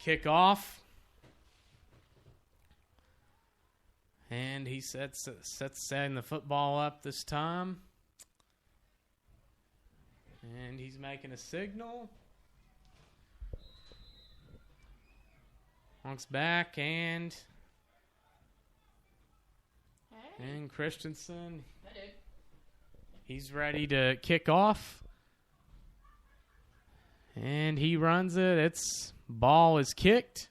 kick off. And he setting the football up this time. And he's making a signal. Honks back and Christensen. He's ready to kick off. And he runs it. Ball is kicked.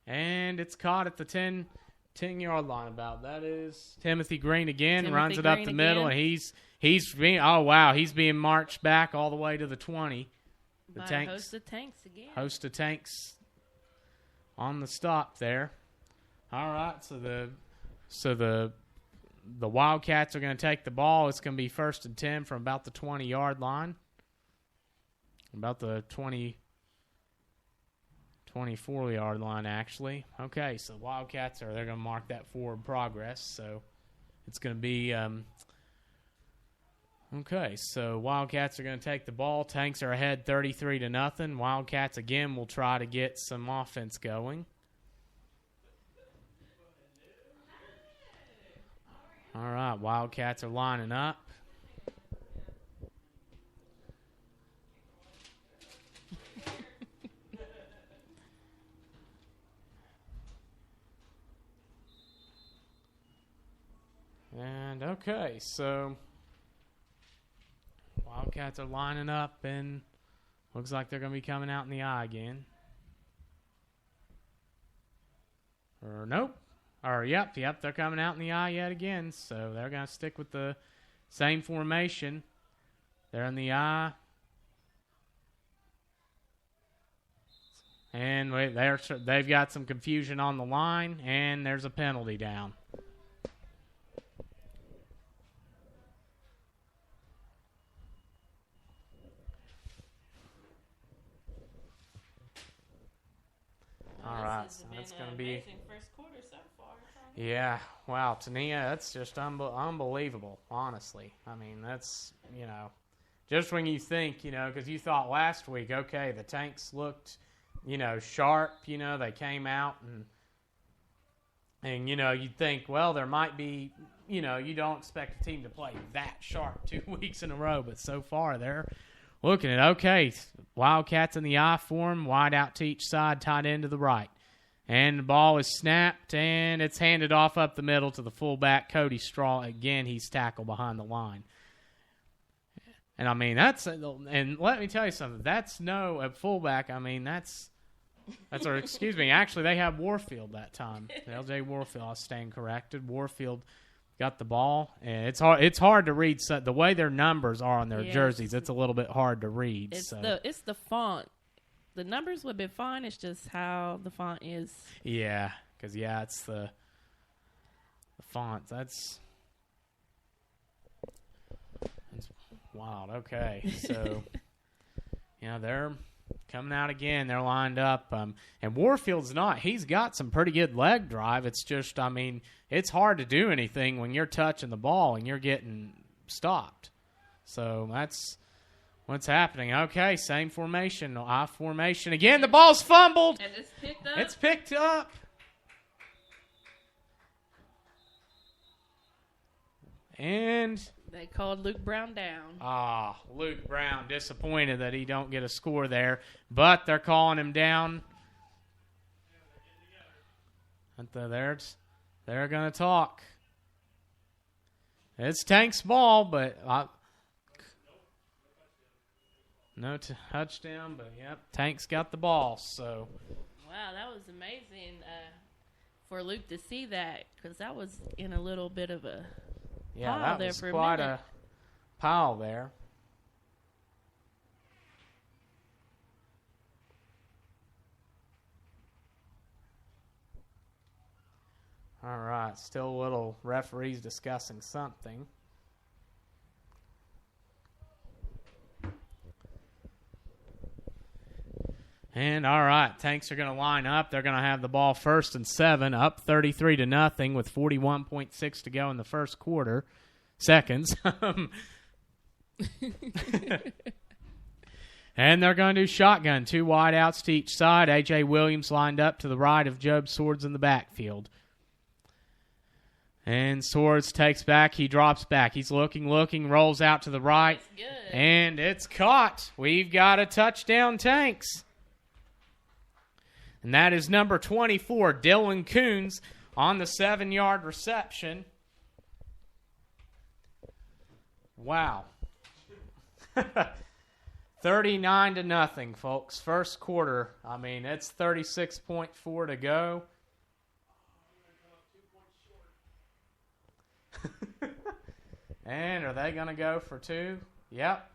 And it's caught at the 10-yard line about. That is Timothy Green again. Runs it up the middle. And he's being marched back all the way to the 20. The Tanks. Host of Tanks again. Host of Tanks on the stop there. All right, so the Wildcats are going to take the ball. It's going to be 1st and 10 from about the 20-yard line. About the 24-yard line, actually. Okay, so Wildcats they're going to mark that forward progress. So it's going to be okay. So Wildcats are going to take the ball. Tanks are ahead 33-0. Wildcats again will try to get some offense going. All right, Wildcats are lining up. And okay, so Wildcats are lining up, and looks like they're going to be coming out in the I again. Or nope. Or yep, they're coming out in the I yet again. So they're going to stick with the same formation. They're in the I. And they've got some confusion on the line, and there's a penalty down. All right, so that's going to be first quarter so far. Yeah, wow, Tania, that's just unbelievable, honestly. I mean, that's, just when you think, because you thought last week, okay, the Tanks looked, sharp, they came out and you'd think, well, there might be, you don't expect a team to play that sharp 2 weeks in a row, but so far they're looking at, okay, Wildcats in the I form, wide out to each side, tight end to the right. And the ball is snapped, and it's handed off up the middle to the fullback, Cody Straw. Again, he's tackled behind the line. And, I mean, and let me tell you something. That's a fullback. I mean, excuse me. Actually, they have Warfield that time. L.J. Warfield, I was staying corrected. Warfield got the ball, and it's hard to read. So the way their numbers are on their jerseys, it's a little bit hard to read. It's the font. The numbers would be fine. It's just how the font is. Yeah, because it's the font. That's wild. Okay, so they're coming out again. They're lined up, and Warfield's not. He's got some pretty good leg drive. It's just, I mean, it's hard to do anything when you're touching the ball and you're getting stopped. So that's what's happening. Okay, same formation, I formation again. The ball's fumbled. And it's picked up. It's picked up. And they called Luke Brown down. Luke Brown disappointed that he don't get a score there, but they're calling him down. They're going to talk. It's Tank's ball, but no touchdown, but yep, Tank's got the ball. So, wow, that was amazing for Luke to see that, because that was in a little bit of a pile that was for quite a pile there. All right, still a little referees discussing something. And all right, Tanks are going to line up. They're going to have the ball 1st and 7, up 33-0 with 41.6 to go in the first quarter. Seconds. And they're going to do shotgun. 2 wideouts to each side. A.J. Williams lined up to the right of Job Swords in the backfield. And Swords takes back. He drops back. He's looking, rolls out to the right. That's good. And it's caught. We've got a touchdown, Tanks. And that is number 24, Dylan Coons, on the 7-yard reception. Wow. 39-0, folks. First quarter. I mean, it's 36.4 to go. And are they going to go for 2? Yep.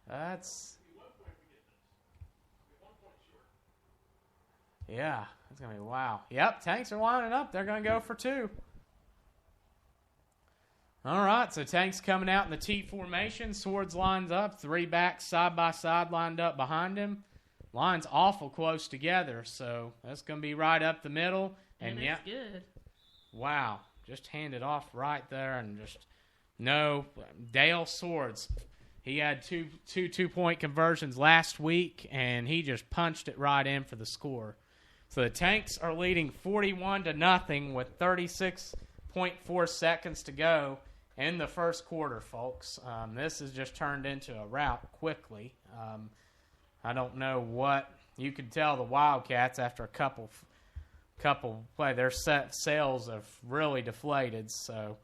That's... Yeah, it's going to be wow. Yep, Tanks are lining up. They're going to go for 2. All right, so Tanks coming out in the T formation. Swords lines up. 3 backs side by side lined up behind him. Lines awful close together, so that's going to be right up the middle. And yeah, it's good. Wow, just hand it off right there and just no. Dale Swords, he had two 2-point conversions last week, and he just punched it right in for the score. So the Tanks are leading 41-0 with 36.4 seconds to go in the first quarter, folks. This has just turned into a rout quickly. I don't know what you could tell the Wildcats after a couple play. Their sales have really deflated. So,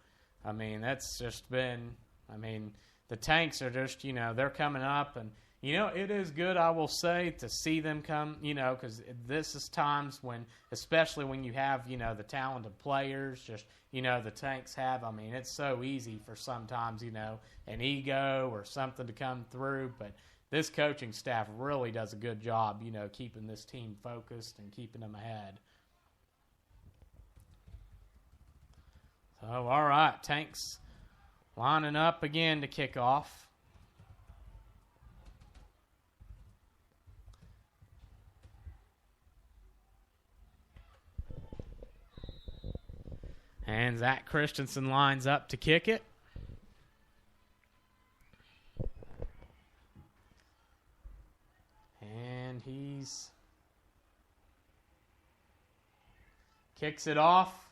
I mean, that's just been. I mean, the Tanks are just they're coming up and. It is good, I will say, to see them come, because this is times when, especially when you have, the talented players, just, the Tanks have. I mean, it's so easy for sometimes, an ego or something to come through. But this coaching staff really does a good job, keeping this team focused and keeping them ahead. So, all right, Tanks lining up again to kick off. And Zach Christensen lines up to kick it. And he's kicks it off.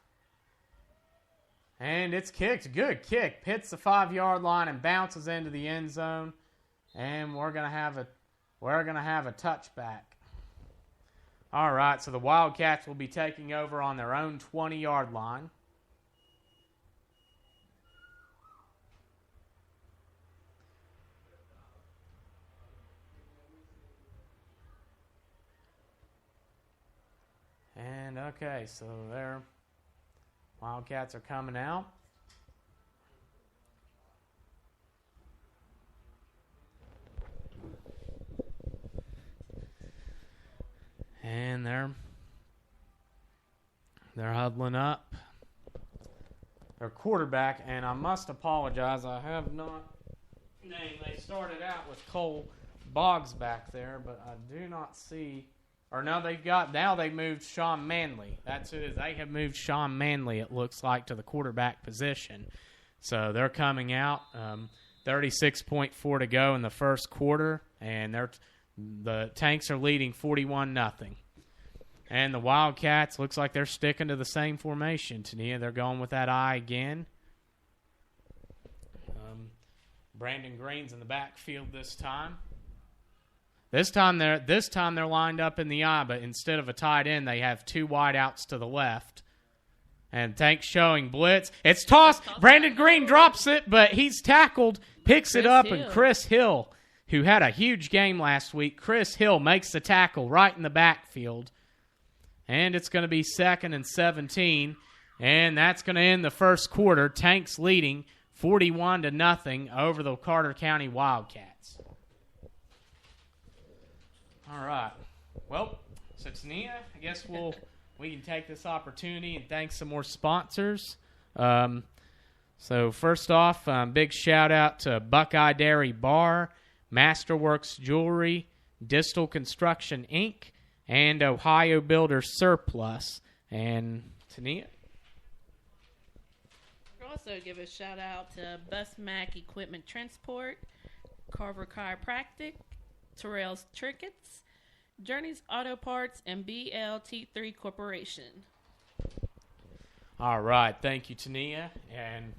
And it's kicked. Good kick. Hits the 5-yard line and bounces into the end zone. And we're gonna have a touchback. All right, so the Wildcats will be taking over on their own 20-yard line. And okay, so their Wildcats are coming out. And they're huddling up. Their quarterback, and I must apologize, I have not named. They started out with Cole Boggs back there, but I do not see. Or no, they've moved Sean Manley. That's who it is. They have moved Sean Manley, it looks like, to the quarterback position. So they're coming out. 36.4 to go in the first quarter, and the Tanks are leading 41-0. And the Wildcats, looks like they're sticking to the same formation, Tania. They're going with that eye again. Brandon Green's in the backfield this time. This time they're lined up in the eye, but instead of a tight end, they have 2 wideouts to the left. And Tanks showing blitz. It's tossed. Brandon Green drops it, but he's tackled, picks it up, and Chris Hill, who had a huge game last week, Chris Hill makes the tackle right in the backfield. And it's going to be 2nd and 17, and that's going to end the first quarter. Tanks leading 41-0 over the Carter County Wildcats. All right. Well, so Tania, I guess we can take this opportunity and thank some more sponsors. So first off, big shout out to Buckeye Dairy Bar, Masterworks Jewelry, Distal Construction Inc., and Ohio Builder Surplus. And Tania? I'll also give a shout out to Bus Mac Equipment Transport, Carver Chiropractic, Terrell's Trinkets, Journey's Auto Parts, and BLT3 Corporation. All right. Thank you, Tania. And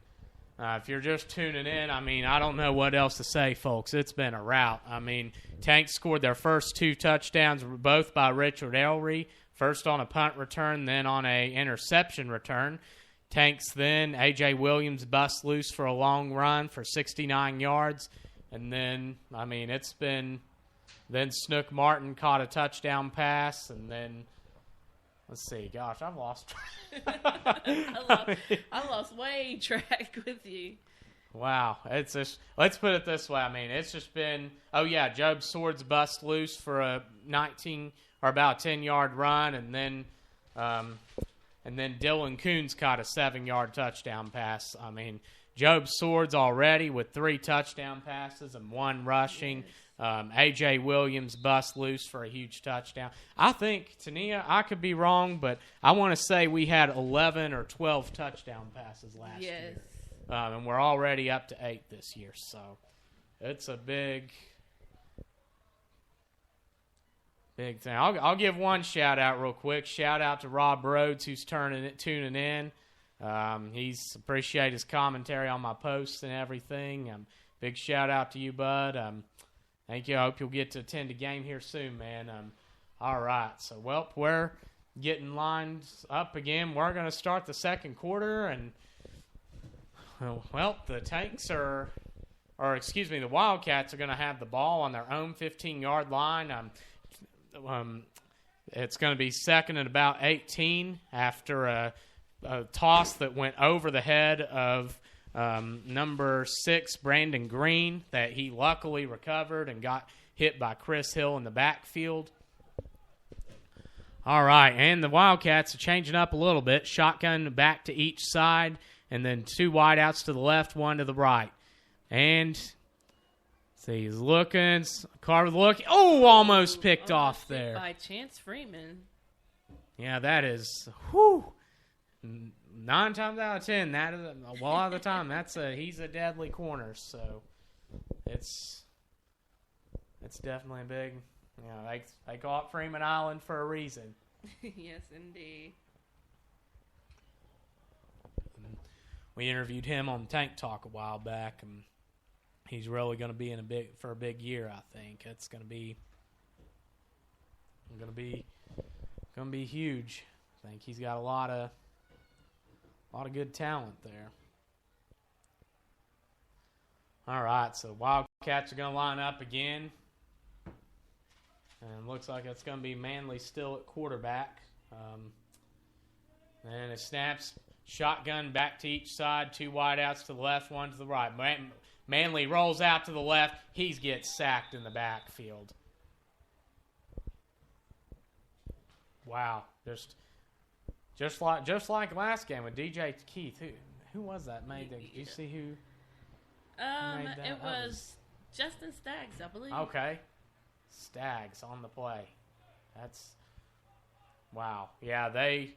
if you're just tuning in, I mean, I don't know what else to say, folks. It's been a rout. I mean, Tanks scored their first 2 touchdowns, both by Richard Ellery, first on a punt return, then on a interception return. Tanks then, A.J. Williams bust loose for a long run for 69 yards. And then, I mean, it's been, then Snook Martin caught a touchdown pass, and then, let's see, gosh, I've lost I lost way track with you. Wow. It's just, let's put it this way. I mean, it's just been, oh yeah, Job Swords bust loose for a 19 or about 10-yard run, and then Dylan Coons caught a 7-yard touchdown pass. I mean, Job Swords already with 3 touchdown passes and 1 rushing. Yes. A.J. Williams bust loose for a huge touchdown. I think, Tania, I could be wrong, but I want to say we had 11 or 12 touchdown passes last year. And we're already up to 8 this year. So it's a big thing. I'll give one shout-out real quick. Shout-out to Rob Rhodes, who's tuning in. He's appreciate his commentary on my posts and everything. Big shout-out to you, bud. Thank you. I hope you'll get to attend a game here soon, man. All right. So, well, we're getting lined up again. We're going to start the second quarter, and, well, the Tanks the Wildcats are going to have the ball on their own 15-yard line. It's going to be second and about 18 after a toss that went over the head of number 6, Brandon Green, that he luckily recovered and got hit by Chris Hill in the backfield. All right, and the Wildcats are changing up a little bit. Shotgun back to each side, and then 2 wideouts to the left, 1 to the right. And see, he's looking. Carver looking. Oh, almost picked off there. By Chance Freeman. Yeah, that is, whew. 9 times out of 10, that is a lot of the time. He's a deadly corner, so it's definitely big. You know, they call it Freeman Island for a reason. Yes, indeed. We interviewed him on Tank Talk a while back, and he's really going to be for a big year. I think it's going to be huge. I think he's got a lot of good talent there. All right, so Wildcats are going to line up again. And it looks like it's going to be Manley still at quarterback. And it snaps, shotgun back to each side, 2 wideouts to the left, 1 to the right. Manley rolls out to the left. He gets sacked in the backfield. Wow, Just like last game with DJ Keith. Who was that made that? You see who made that? It was Justin Staggs, I believe. Okay. Staggs on the play. That's wow. Yeah, they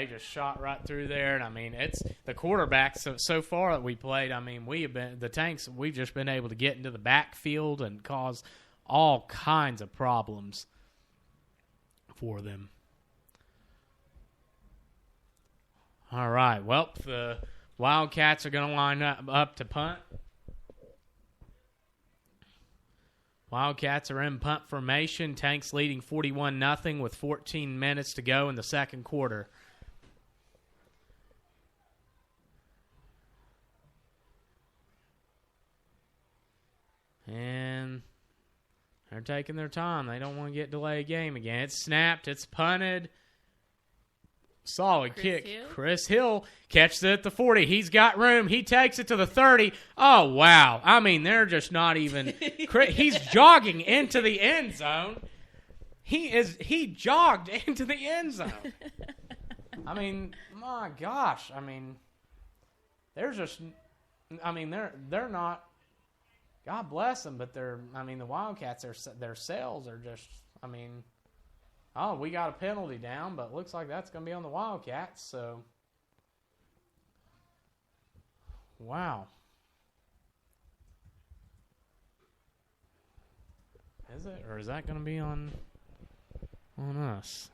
just shot right through there, and I mean it's the quarterbacks so far that we played. I mean the Tanks. We've just been able to get into the backfield and cause all kinds of problems for them. All right. Well, the Wildcats are going to line up to punt. Wildcats are in punt formation. Tanks leading 41-0 with 14 minutes to go in the second quarter. And they're taking their time. They don't want to get delayed game again. It's snapped. It's punted. Solid kick. Chris Hill catches it at the 40. He's got room. He takes it to the 30. Oh, wow. I mean, they're just not even – he's jogging into the end zone. He jogged into the end zone. I mean, my gosh. I mean, they're just – I mean, they're not – God bless them, but the Wildcats, their sales are just – I mean – oh, we got a penalty down, but it looks like that's going to be on the Wildcats, so. Wow. Is it? Or is that going to be on us?